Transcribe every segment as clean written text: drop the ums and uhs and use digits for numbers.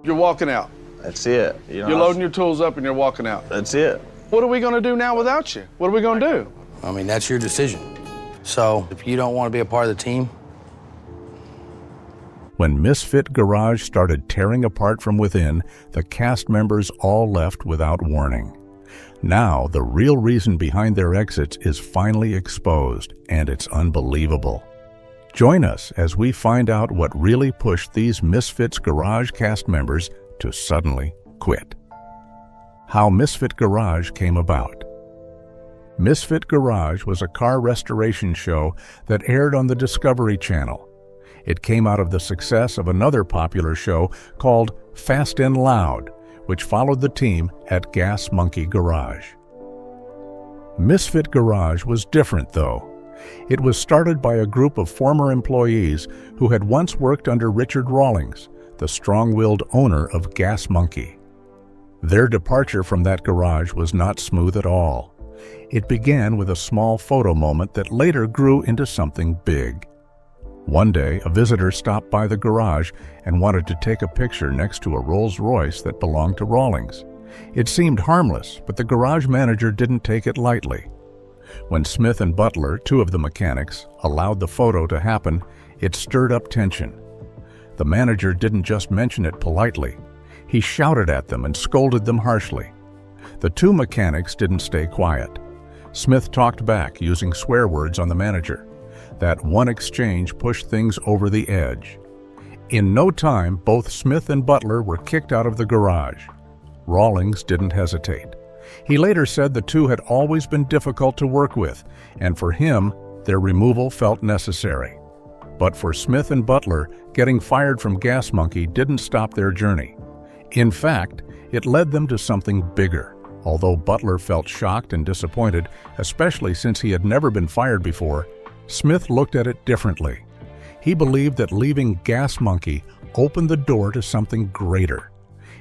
You're walking out. That's it. You're loading your tools up and you're walking out. That's it. What are we going to do now without you? What are we going to do? I mean, that's your decision. So if you don't want to be a part of the team. When Misfit Garage started tearing apart from within, the cast members all left without warning. Now, the real reason behind their exits is finally exposed, and it's unbelievable. Join us as we find out what really pushed these Misfits Garage cast members to suddenly quit. How Misfit Garage came about. Misfit Garage was a car restoration show that aired on the Discovery Channel. It came out of the success of another popular show called Fast and Loud, which followed the team at Gas Monkey Garage. Misfit Garage was different, though. It was started by a group of former employees who had once worked under Richard Rawlings, the strong-willed owner of Gas Monkey. Their departure from that garage was not smooth at all. It began with a small photo moment that later grew into something big. One day, a visitor stopped by the garage and wanted to take a picture next to a Rolls-Royce that belonged to Rawlings. It seemed harmless, but the garage manager didn't take it lightly. When Smith and Butler, two of the mechanics, allowed the photo to happen, it stirred up tension. The manager didn't just mention it politely. He shouted at them and scolded them harshly. The two mechanics didn't stay quiet. Smith talked back, using swear words on the manager. That one exchange pushed things over the edge. In no time, both Smith and Butler were kicked out of the garage. Rawlings didn't hesitate. He later said the two had always been difficult to work with, and for him, their removal felt necessary. But for Smith and Butler, getting fired from Gas Monkey didn't stop their journey. In fact, it led them to something bigger. Although Butler felt shocked and disappointed, especially since he had never been fired before, Smith looked at it differently. He believed that leaving Gas Monkey opened the door to something greater.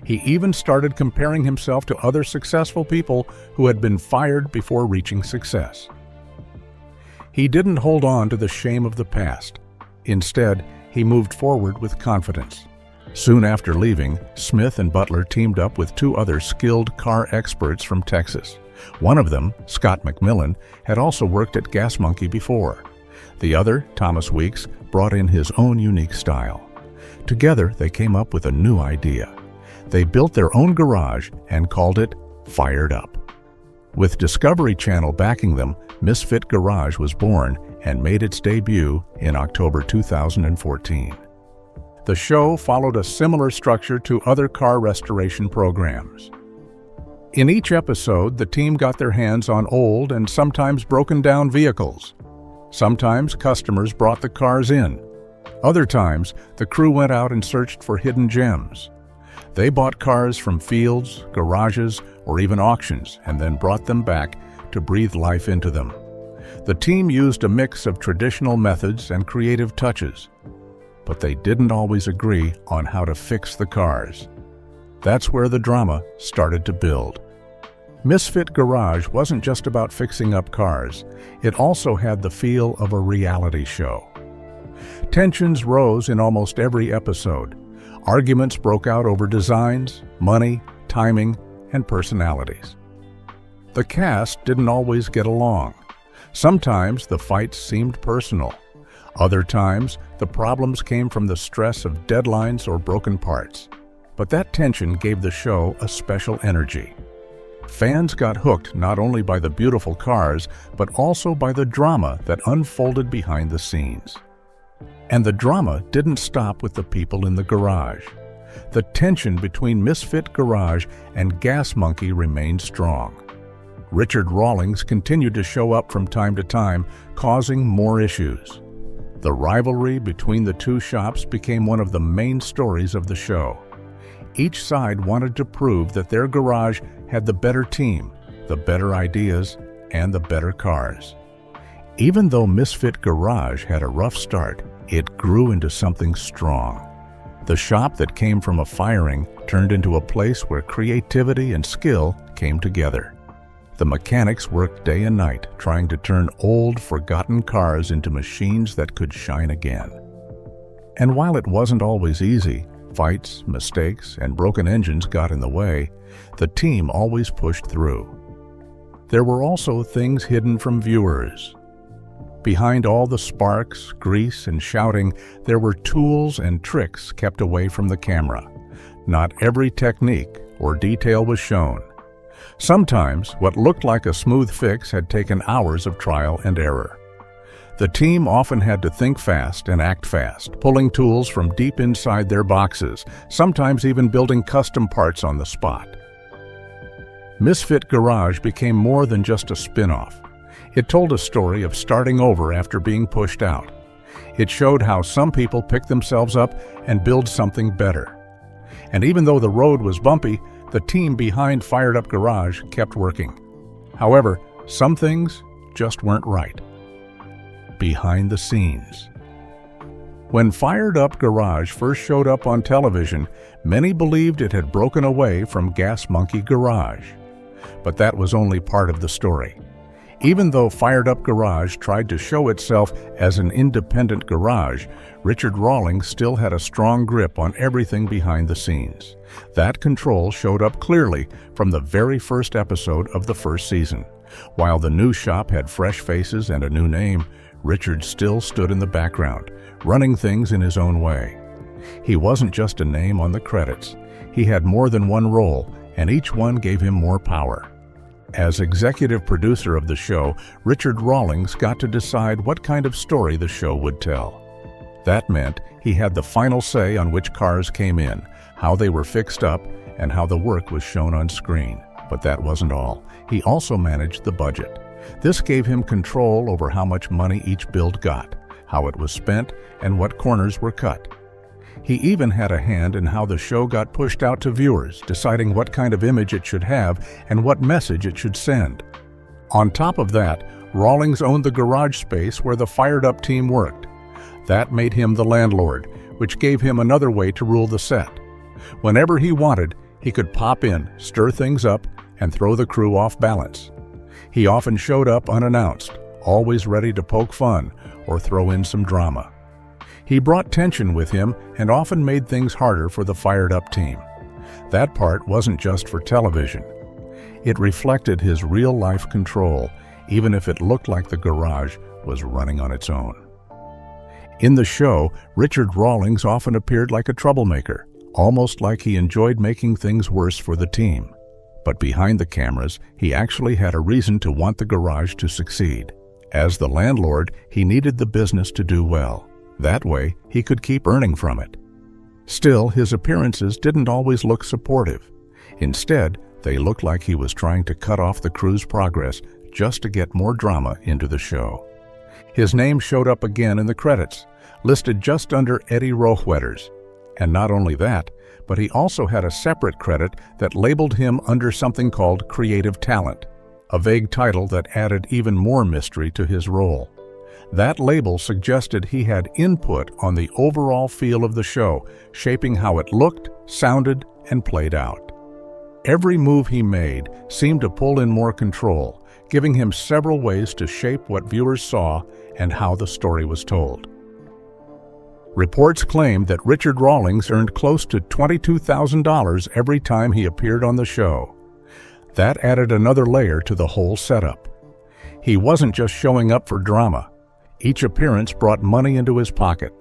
He even started comparing himself to other successful people who had been fired before reaching success. He didn't hold on to the shame of the past. Instead, he moved forward with confidence. Soon after leaving, Smith and Butler teamed up with two other skilled car experts from Texas. One of them, Scott McMillan, had also worked at Gas Monkey before. The other, Thomas Weeks, brought in his own unique style. Together, they came up with a new idea. They built their own garage and called it Fired Up. With Discovery Channel backing them, Misfit Garage was born and made its debut in October 2014. The show followed a similar structure to other car restoration programs. In each episode, the team got their hands on old and sometimes broken-down vehicles. Sometimes customers brought the cars in. Other times, the crew went out and searched for hidden gems. They bought cars from fields, garages, or even auctions, and then brought them back to breathe life into them. The team used a mix of traditional methods and creative touches, but they didn't always agree on how to fix the cars. That's where the drama started to build. Misfit Garage wasn't just about fixing up cars. It also had the feel of a reality show. Tensions rose in almost every episode. Arguments broke out over designs, money, timing, and personalities. The cast didn't always get along. Sometimes the fights seemed personal. Other times, the problems came from the stress of deadlines or broken parts. But that tension gave the show a special energy. Fans got hooked not only by the beautiful cars, but also by the drama that unfolded behind the scenes. And the drama didn't stop with the people in the garage. The tension between Misfit Garage and Gas Monkey remained strong. Richard Rawlings continued to show up from time to time, causing more issues. The rivalry between the two shops became one of the main stories of the show. Each side wanted to prove that their garage had the better team, the better ideas, and the better cars. Even though Misfit Garage had a rough start, it grew into something strong. The shop that came from a firing turned into a place where creativity and skill came together. The mechanics worked day and night trying to turn old, forgotten cars into machines that could shine again. And while it wasn't always easy, fights, mistakes, and broken engines got in the way, the team always pushed through. There were also things hidden from viewers. Behind all the sparks, grease, and shouting, there were tools and tricks kept away from the camera. Not every technique or detail was shown. Sometimes, what looked like a smooth fix had taken hours of trial and error. The team often had to think fast and act fast, pulling tools from deep inside their boxes, sometimes even building custom parts on the spot. Misfit Garage became more than just a spin-off. It told a story of starting over after being pushed out. It showed how some people pick themselves up and build something better. And even though the road was bumpy, the team behind Fired Up Garage kept working. However, some things just weren't right. Behind the scenes. When Fired Up Garage first showed up on television, many believed it had broken away from Gas Monkey Garage. But that was only part of the story. Even though Fired Up Garage tried to show itself as an independent garage, Richard Rawlings still had a strong grip on everything behind the scenes. That control showed up clearly from the very first episode of the first season. While the new shop had fresh faces and a new name, Richard still stood in the background, running things in his own way. He wasn't just a name on the credits. He had more than one role, and each one gave him more power. As executive producer of the show, Richard Rawlings got to decide what kind of story the show would tell. That meant he had the final say on which cars came in, how they were fixed up, and how the work was shown on screen. But that wasn't all. He also managed the budget. This gave him control over how much money each build got, how it was spent, and what corners were cut. He even had a hand in how the show got pushed out to viewers, deciding what kind of image it should have and what message it should send. On top of that, Rawlings owned the garage space where the Fired Up team worked. That made him the landlord, which gave him another way to rule the set. Whenever he wanted, he could pop in, stir things up, and throw the crew off balance. He often showed up unannounced, always ready to poke fun or throw in some drama. He brought tension with him and often made things harder for the Fired Up team. That part wasn't just for television. It reflected his real-life control, even if it looked like the garage was running on its own. In the show, Richard Rawlings often appeared like a troublemaker, almost like he enjoyed making things worse for the team. But behind the cameras, he actually had a reason to want the garage to succeed. As the landlord, he needed the business to do well. That way, he could keep earning from it. Still, his appearances didn't always look supportive. Instead, they looked like he was trying to cut off the crew's progress just to get more drama into the show. His name showed up again in the credits, listed just under Eddie Rohwedder's. And not only that, but he also had a separate credit that labeled him under something called Creative Talent, a vague title that added even more mystery to his role. That label suggested he had input on the overall feel of the show, shaping how it looked, sounded, and played out. Every move he made seemed to pull in more control, giving him several ways to shape what viewers saw and how the story was told. Reports claimed that Richard Rawlings earned close to $22,000 every time he appeared on the show. That added another layer to the whole setup. He wasn't just showing up for drama. Each appearance brought money into his pocket.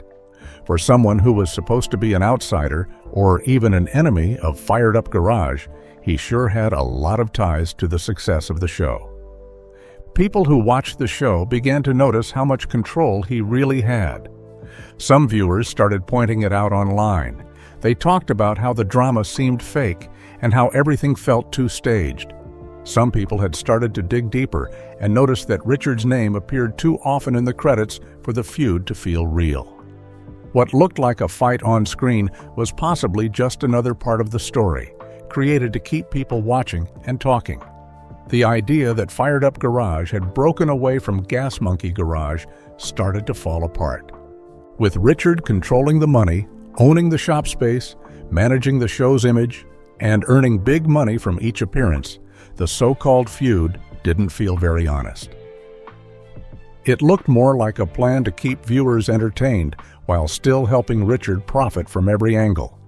For someone who was supposed to be an outsider or even an enemy of Fired Up Garage, he sure had a lot of ties to the success of the show. People who watched the show began to notice how much control he really had. Some viewers started pointing it out online. They talked about how the drama seemed fake and how everything felt too staged. Some people had started to dig deeper and noticed that Richard's name appeared too often in the credits for the feud to feel real. What looked like a fight on screen was possibly just another part of the story, created to keep people watching and talking. The idea that Fired Up Garage had broken away from Gas Monkey Garage started to fall apart. With Richard controlling the money, owning the shop space, managing the show's image, and earning big money from each appearance, the so-called feud didn't feel very honest. It looked more like a plan to keep viewers entertained while still helping Richard profit from every angle.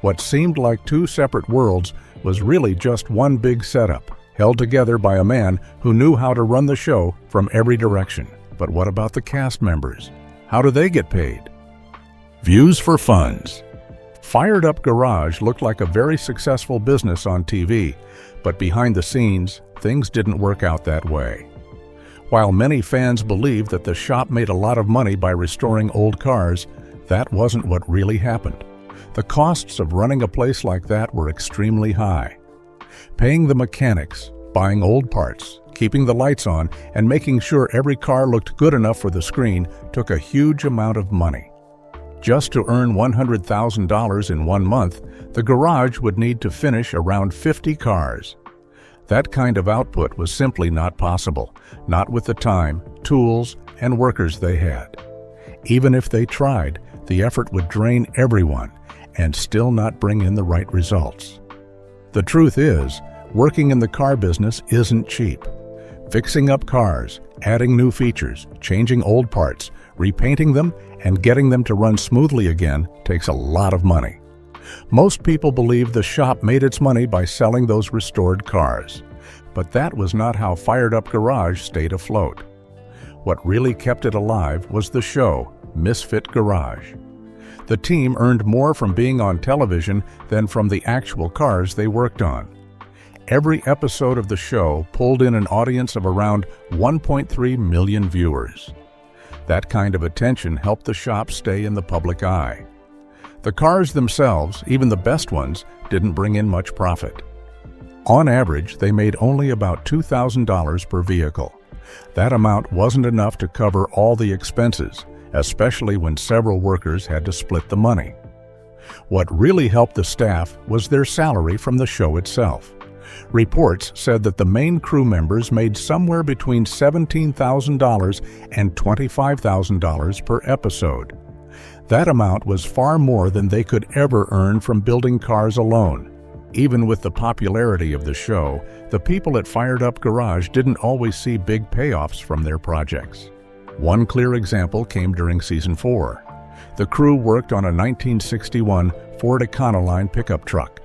What seemed like two separate worlds was really just one big setup, held together by a man who knew how to run the show from every direction. But what about the cast members? How do they get paid? Views for funds. Fired Up Garage looked like a very successful business on TV, but behind the scenes, things didn't work out that way. While many fans believed that the shop made a lot of money by restoring old cars, that wasn't what really happened. The costs of running a place like that were extremely high. Paying the mechanics, buying old parts, keeping the lights on, and making sure every car looked good enough for the screen took a huge amount of money. Just to earn $100,000 in 1 month, the garage would need to finish around 50 cars. That kind of output was simply not possible, not with the time, tools, and workers they had. Even if they tried, the effort would drain everyone and still not bring in the right results. The truth is, working in the car business isn't cheap. Fixing up cars, adding new features, changing old parts, repainting them, and getting them to run smoothly again takes a lot of money. Most people believe the shop made its money by selling those restored cars. But that was not how Fired Up Garage stayed afloat. What really kept it alive was the show, Misfit Garage. The team earned more from being on television than from the actual cars they worked on. Every episode of the show pulled in an audience of around 1.3 million viewers. That kind of attention helped the shop stay in the public eye. The cars themselves, even the best ones, didn't bring in much profit. On average, they made only about $2,000 per vehicle. That amount wasn't enough to cover all the expenses, especially when several workers had to split the money. What really helped the staff was their salary from the show itself. Reports said that the main crew members made somewhere between $17,000 and $25,000 per episode. That amount was far more than they could ever earn from building cars alone. Even with the popularity of the show, the people at Fired Up Garage didn't always see big payoffs from their projects. One clear example came during Season 4. The crew worked on a 1961 Ford Econoline pickup truck.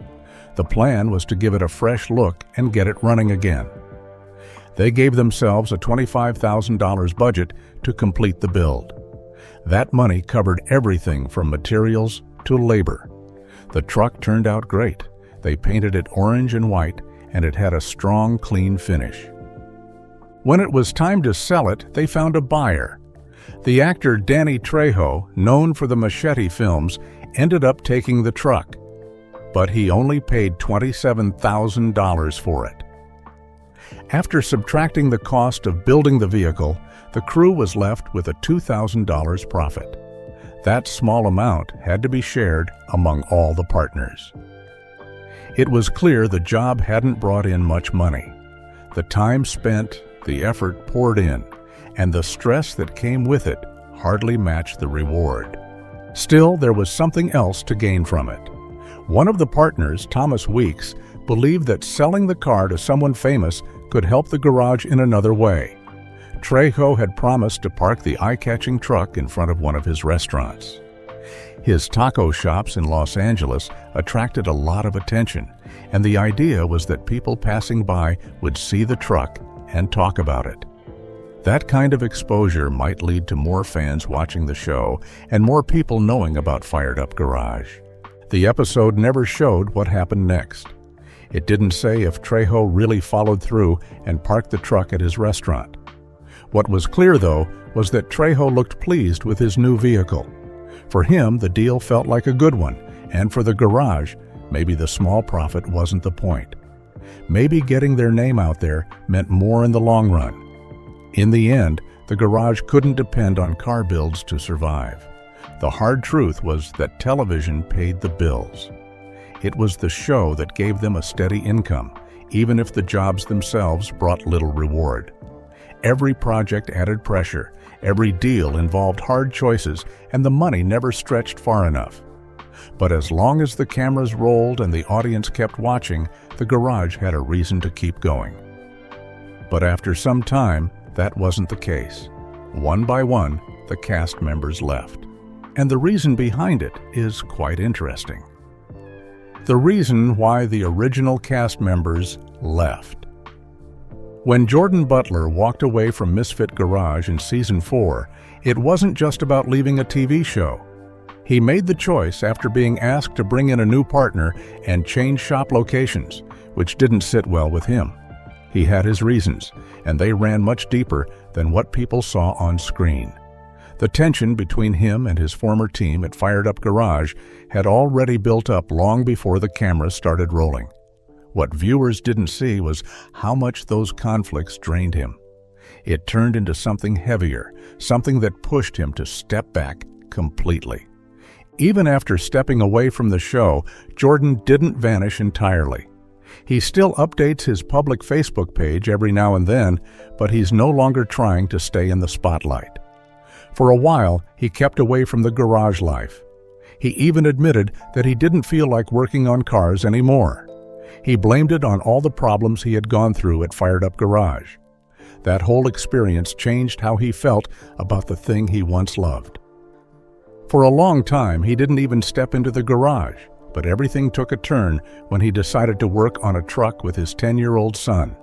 The plan was to give it a fresh look and get it running again. They gave themselves a $25,000 budget to complete the build. That money covered everything from materials to labor. The truck turned out great. They painted it orange and white, and it had a strong, clean finish. When it was time to sell it, they found a buyer. The actor Danny Trejo, known for the Machete films, ended up taking the truck, but he only paid $27,000 for it. After subtracting the cost of building the vehicle, the crew was left with a $2,000 profit. That small amount had to be shared among all the partners. It was clear the job hadn't brought in much money. The time spent, the effort poured in, and the stress that came with it hardly matched the reward. Still, there was something else to gain from it. One of the partners, Thomas Weeks, believed that selling the car to someone famous could help the garage in another way. Trejo had promised to park the eye-catching truck in front of one of his restaurants. His taco shops in Los Angeles attracted a lot of attention, and the idea was that people passing by would see the truck and talk about it. That kind of exposure might lead to more fans watching the show and more people knowing about Fired Up Garage. The episode never showed what happened next. It didn't say if Trejo really followed through and parked the truck at his restaurant. What was clear, though, was that Trejo looked pleased with his new vehicle. For him, the deal felt like a good one, and for the garage, maybe the small profit wasn't the point. Maybe getting their name out there meant more in the long run. In the end, the garage couldn't depend on car builds to survive. The hard truth was that television paid the bills. It was the show that gave them a steady income, even if the jobs themselves brought little reward. Every project added pressure, every deal involved hard choices, and the money never stretched far enough. But as long as the cameras rolled and the audience kept watching, the garage had a reason to keep going. But after some time, that wasn't the case. One by one, the cast members left. And the reason behind it is quite interesting. The reason why the original cast members left. When Jordan Butler walked away from Misfit Garage in Season 4, it wasn't just about leaving a TV show. He made the choice after being asked to bring in a new partner and change shop locations, which didn't sit well with him. He had his reasons, and they ran much deeper than what people saw on screen. The tension between him and his former team at Fired Up Garage had already built up long before the cameras started rolling. What viewers didn't see was how much those conflicts drained him. It turned into something heavier, something that pushed him to step back completely. Even after stepping away from the show, Jordan didn't vanish entirely. He still updates his public Facebook page every now and then, but he's no longer trying to stay in the spotlight. For a while, he kept away from the garage life. He even admitted that he didn't feel like working on cars anymore. He blamed it on all the problems he had gone through at Fired Up Garage. That whole experience changed how he felt about the thing he once loved. For a long time, he didn't even step into the garage, but everything took a turn when he decided to work on a truck with his 10-year-old son.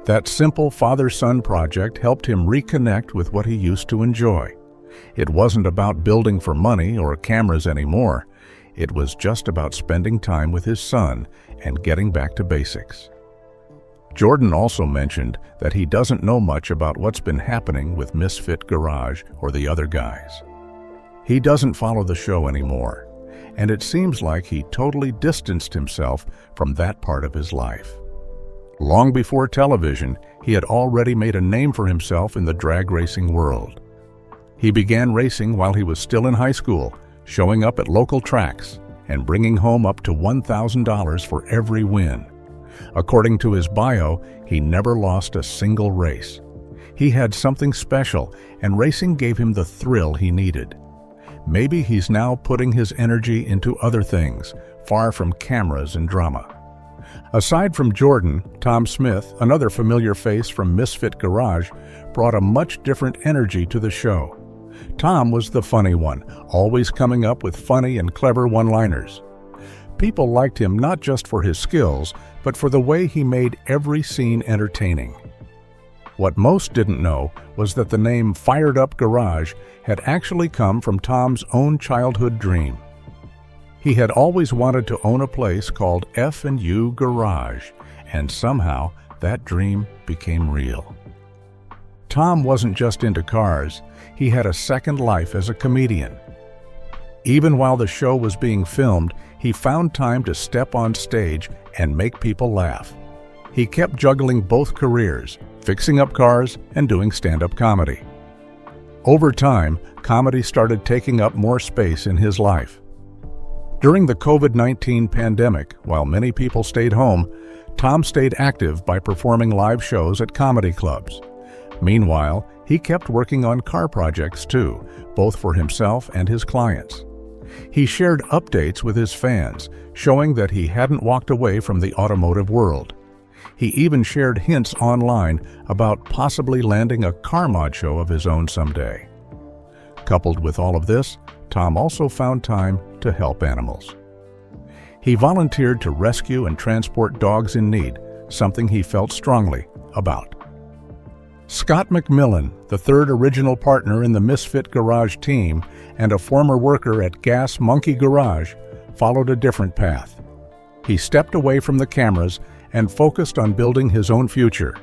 That simple father-son project helped him reconnect with what he used to enjoy. It wasn't about building for money or cameras anymore. It was just about spending time with his son and getting back to basics. Jordan also mentioned that he doesn't know much about what's been happening with Misfit Garage or the other guys. He doesn't follow the show anymore, and it seems like he totally distanced himself from that part of his life. Long before television, he had already made a name for himself in the drag racing world. He began racing while he was still in high school, showing up at local tracks and bringing home up to $1,000 for every win. According to his bio, he never lost a single race. He had something special, and racing gave him the thrill he needed. Maybe he's now putting his energy into other things, far from cameras and drama. Aside from Jordan, Tom Smith, another familiar face from Misfit Garage, brought a much different energy to the show. Tom was the funny one, always coming up with funny and clever one-liners. People liked him not just for his skills, but for the way he made every scene entertaining. What most didn't know was that the name Fired Up Garage had actually come from Tom's own childhood dream. He had always wanted to own a place called F&U Garage, and somehow that dream became real. Tom wasn't just into cars, he had a second life as a comedian. Even while the show was being filmed, he found time to step on stage and make people laugh. He kept juggling both careers, fixing up cars and doing stand-up comedy. Over time, comedy started taking up more space in his life. During the COVID-19 pandemic, while many people stayed home, Tom stayed active by performing live shows at comedy clubs. Meanwhile, he kept working on car projects too, both for himself and his clients. He shared updates with his fans, showing that he hadn't walked away from the automotive world. He even shared hints online about possibly landing a car mod show of his own someday. Coupled with all of this, Tom also found time to help animals. He volunteered to rescue and transport dogs in need, something he felt strongly about. Scott McMillan, the third original partner in the Misfit Garage team and a former worker at Gas Monkey Garage, followed a different path. He stepped away from the cameras and focused on building his own future.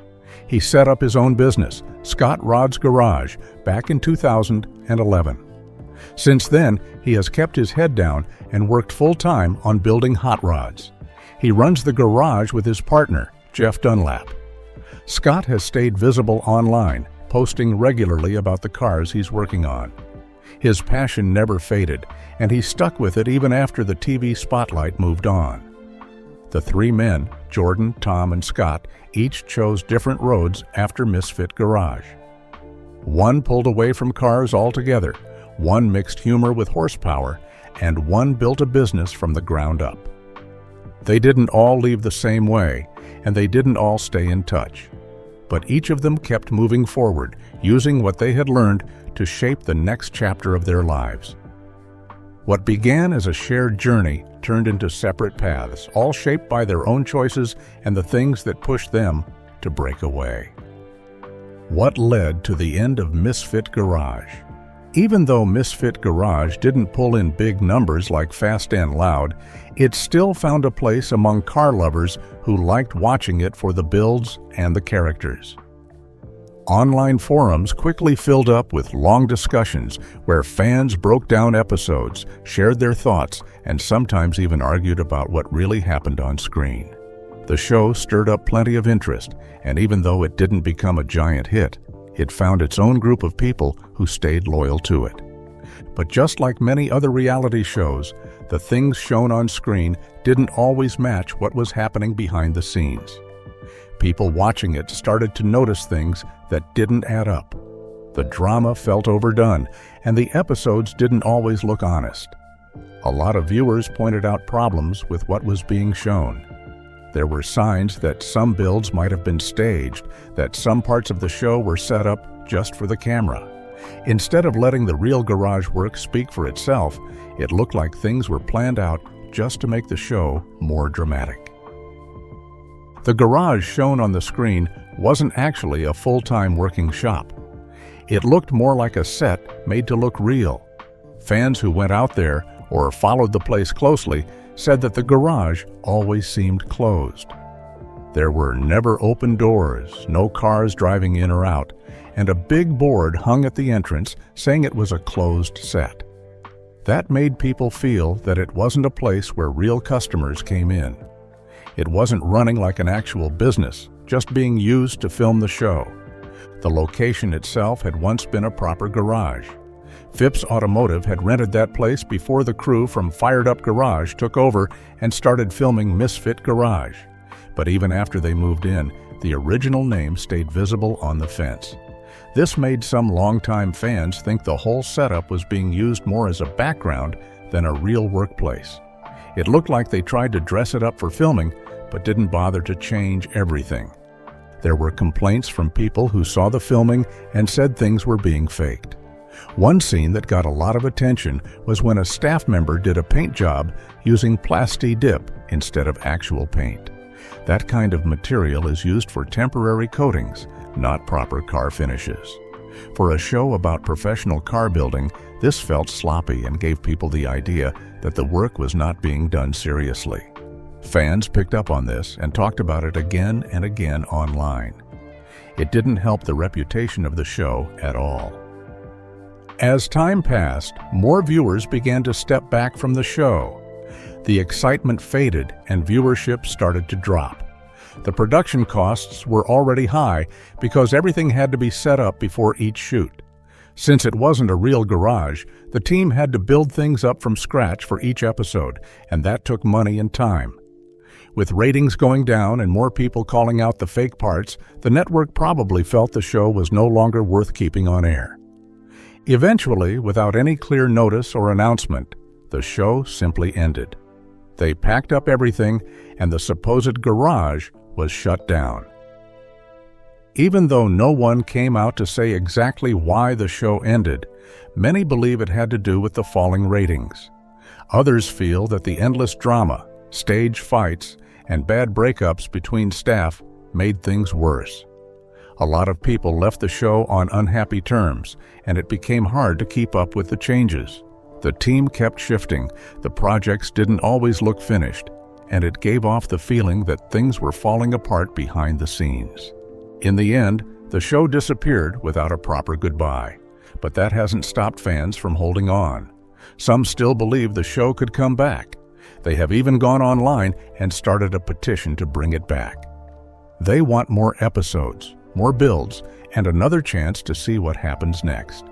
He set up his own business, Scott Rod's Garage, back in 2011. Since then, he has kept his head down and worked full-time on building hot rods. He runs the garage with his partner, Jeff Dunlap. Scott has stayed visible online, posting regularly about the cars he's working on. His passion never faded, and he stuck with it even after the TV spotlight moved on. The three men, Jordan, Tom, and Scott, each chose different roads after Misfit Garage. One pulled away from cars altogether, one mixed humor with horsepower, and one built a business from the ground up. They didn't all leave the same way, and they didn't all stay in touch. But each of them kept moving forward, using what they had learned to shape the next chapter of their lives. What began as a shared journey turned into separate paths, all shaped by their own choices and the things that pushed them to break away. What led to the end of Misfit Garage? Even though Misfit Garage didn't pull in big numbers like Fast and Loud, it still found a place among car lovers who liked watching it for the builds and the characters. Online forums quickly filled up with long discussions where fans broke down episodes, shared their thoughts, and sometimes even argued about what really happened on screen. The show stirred up plenty of interest, and even though it didn't become a giant hit, it found its own group of people who stayed loyal to it. But just like many other reality shows, the things shown on screen didn't always match what was happening behind the scenes. People watching it started to notice things that didn't add up. The drama felt overdone, and the episodes didn't always look honest. A lot of viewers pointed out problems with what was being shown. There were signs that some builds might have been staged, that some parts of the show were set up just for the camera. Instead of letting the real garage work speak for itself, it looked like things were planned out just to make the show more dramatic. The garage shown on the screen wasn't actually a full-time working shop. It looked more like a set made to look real. Fans who went out there or followed the place closely said that the garage always seemed closed. There were never open doors, no cars driving in or out, and a big board hung at the entrance saying it was a closed set. That made people feel that it wasn't a place where real customers came in. It wasn't running like an actual business, just being used to film the show. The location itself had once been a proper garage. Phipps Automotive had rented that place before the crew from Fired Up Garage took over and started filming Misfit Garage. But even after they moved in, the original name stayed visible on the fence. This made some longtime fans think the whole setup was being used more as a background than a real workplace. It looked like they tried to dress it up for filming, but didn't bother to change everything. There were complaints from people who saw the filming and said things were being faked. One scene that got a lot of attention was when a staff member did a paint job using Plasti-Dip instead of actual paint. That kind of material is used for temporary coatings, not proper car finishes. For a show about professional car building, this felt sloppy and gave people the idea that the work was not being done seriously. Fans picked up on this and talked about it again and again online. It didn't help the reputation of the show at all. As time passed, more viewers began to step back from the show. The excitement faded and viewership started to drop. The production costs were already high because everything had to be set up before each shoot. Since it wasn't a real garage, the team had to build things up from scratch for each episode, and that took money and time. With ratings going down and more people calling out the fake parts, the network probably felt the show was no longer worth keeping on air. Eventually, without any clear notice or announcement, the show simply ended. They packed up everything, and the supposed garage was shut down. Even though no one came out to say exactly why the show ended, many believe it had to do with the falling ratings. Others feel that the endless drama, stage fights, and bad breakups between staff made things worse. A lot of people left the show on unhappy terms, and it became hard to keep up with the changes. The team kept shifting, the projects didn't always look finished, and it gave off the feeling that things were falling apart behind the scenes. In the end, the show disappeared without a proper goodbye, but that hasn't stopped fans from holding on. Some still believe the show could come back. They have even gone online and started a petition to bring it back. They want more episodes, more builds, and another chance to see what happens next.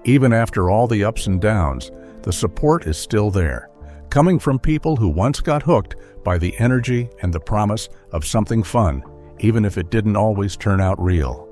Even after all the ups and downs, the support is still there, coming from people who once got hooked by the energy and the promise of something fun, even if it didn't always turn out real.